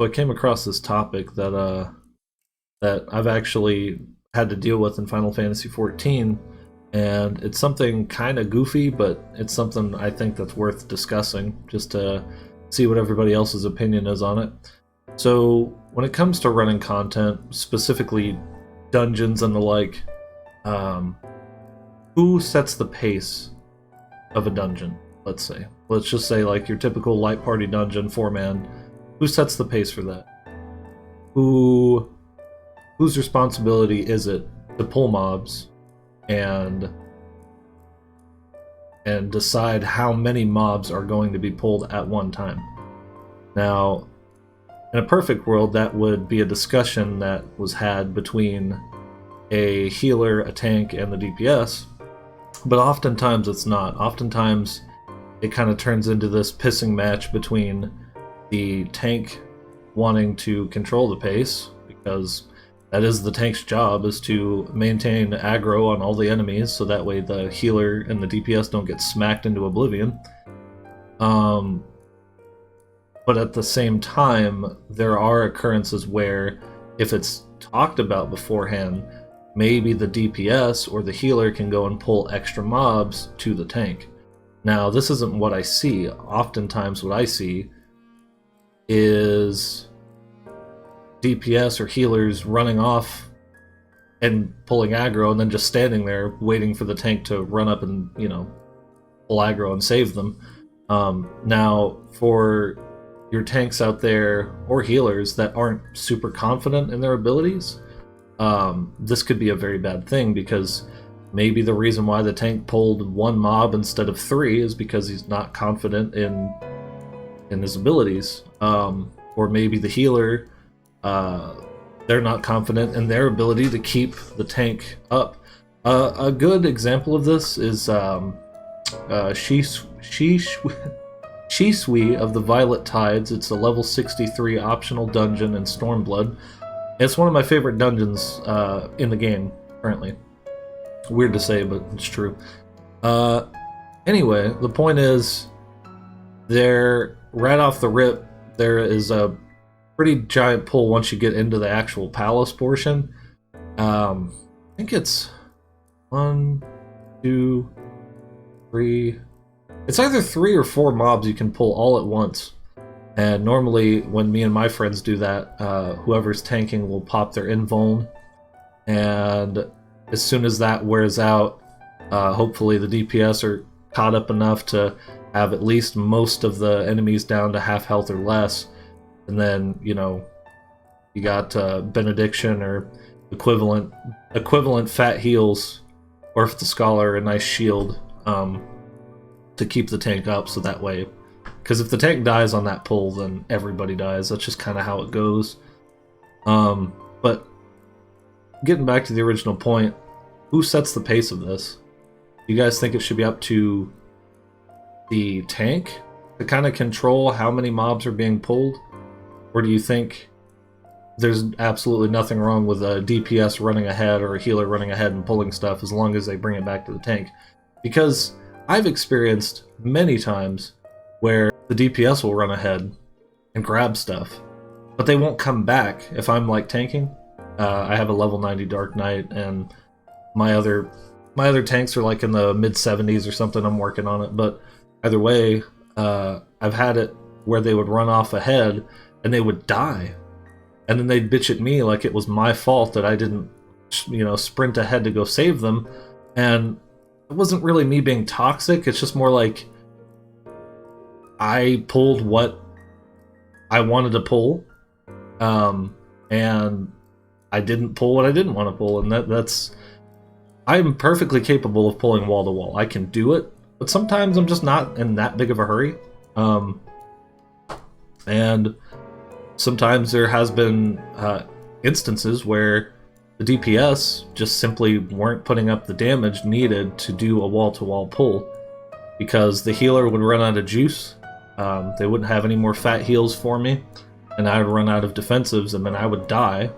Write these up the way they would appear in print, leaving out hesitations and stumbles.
So I came across this topic that I've actually had to deal with in Final Fantasy XIV, and it's something kind of goofy, but it's something I think that's worth discussing just to see what everybody else's opinion is on it. So when it comes to running content, specifically dungeons and the like, um, who sets the pace of a dungeon? Let's say, let's just say like your typical light party dungeon, 4-man. Who sets the pace for that? Whose responsibility is it to pull mobs and decide how many mobs are going to be pulled at one time? Now, in a perfect world, that would be a discussion that was had between a healer, a tank, and the DPS, but oftentimes it's not. Oftentimes it kind of turns into this pissing match between the tank wanting to control the pace, because that is the tank's job, is to maintain aggro on all the enemies, so that way the healer and the DPS don't get smacked into oblivion. But at the same time, there are occurrences where, if it's talked about beforehand, maybe the DPS or the healer can go and pull extra mobs to the tank. Now, this isn't what I see. Oftentimes what I see is DPS or healers running off and pulling aggro and then just standing there waiting for the tank to run up and, pull aggro and save them. Now, for your tanks out there or healers that aren't super confident in their abilities, this could be a very bad thing, because maybe the reason why the tank pulled one mob instead of 3 is because he's not confident in his abilities. Or maybe the healer, they're not confident in their ability to keep the tank up. A good example of this is Shisui of the Violet Tides. It's a level 63 optional dungeon in Stormblood. It's one of my favorite dungeons in the game currently. Weird to say, but it's true. Anyway, the point is, right off the rip, there is a pretty giant pull once you get into the actual palace portion. I think it's 1, 2, 3. It's either 3 or 4 mobs you can pull all at once. And normally, when me and my friends do that, whoever's tanking will pop their invuln, and as soon as that wears out, hopefully the DPS are caught up enough to have at least most of the enemies down to half health or less, and then you got benediction or equivalent fat heals, or if the scholar, a nice shield to keep the tank up, so that way, because if the tank dies on that pull, then everybody dies. That's just kind of how it goes. But getting back to the original point, who sets the pace of this? You guys think it should be up to the tank to kind of control how many mobs are being pulled? Or do you think there's absolutely nothing wrong with a DPS running ahead or a healer running ahead and pulling stuff, as long as they bring it back to the tank? Because I've experienced many times where the DPS will run ahead and grab stuff, but they won't come back if I'm like tanking. I have a level 90 Dark Knight, and my other tanks are like in the mid 70s or something. I'm working on it, but either way, I've had it where they would run off ahead and they would die, and then they'd bitch at me like it was my fault that I didn't, sprint ahead to go save them. And it wasn't really me being toxic. It's just more like I pulled what I wanted to pull, and I didn't pull what I didn't want to pull, and that's... I'm perfectly capable of pulling wall to wall. I can do it, but sometimes I'm just not in that big of a hurry. And sometimes there has been instances where the DPS just simply weren't putting up the damage needed to do a wall-to-wall pull, because the healer would run out of juice, they wouldn't have any more fat heals for me, and I would run out of defensives, and then I would die,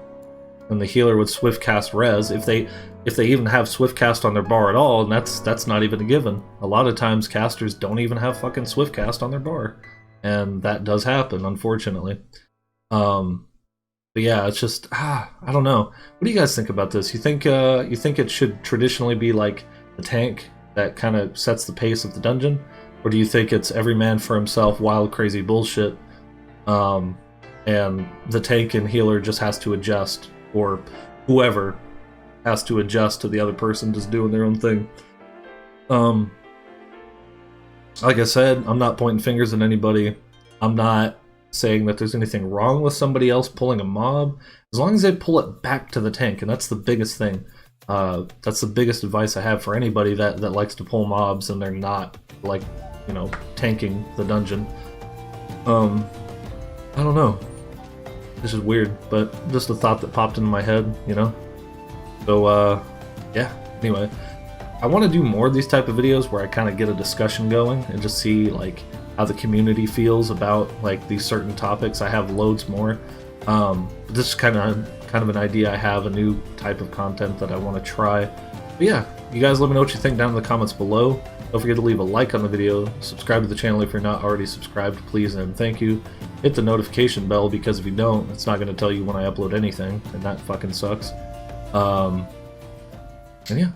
and the healer would swift cast res, if they even have swift cast on their bar at all, and that's not even a given. A lot of times casters don't even have fucking swift cast on their bar, and that does happen, unfortunately. But yeah, it's just I don't know. What do you guys think about this? You think it should traditionally be like the tank that kind of sets the pace of the dungeon, or do you think it's every man for himself, wild, crazy bullshit, and the tank and healer just has to adjust, or whoever has to adjust to the other person just doing their own thing? Like I said, I'm not pointing fingers at anybody. I'm not saying that there's anything wrong with somebody else pulling a mob, as long as they pull it back to the tank, and that's the biggest thing. That's the biggest advice I have for anybody that likes to pull mobs and they're not, like, you know, tanking the dungeon. I don't know. This is weird, but just a thought that popped into my head, you know? So, yeah, anyway. I want to do more of these type of videos where I kind of get a discussion going and just see, like, how the community feels about, like, these certain topics. I have loads more. But this is kind of an idea I have, a new type of content that I want to try. But yeah, you guys let me know what you think down in the comments below. Don't forget to leave a like on the video, subscribe to the channel if you're not already subscribed, please and thank you. Hit the notification bell, because if you don't, it's not going to tell you when I upload anything, and that fucking sucks. And yeah.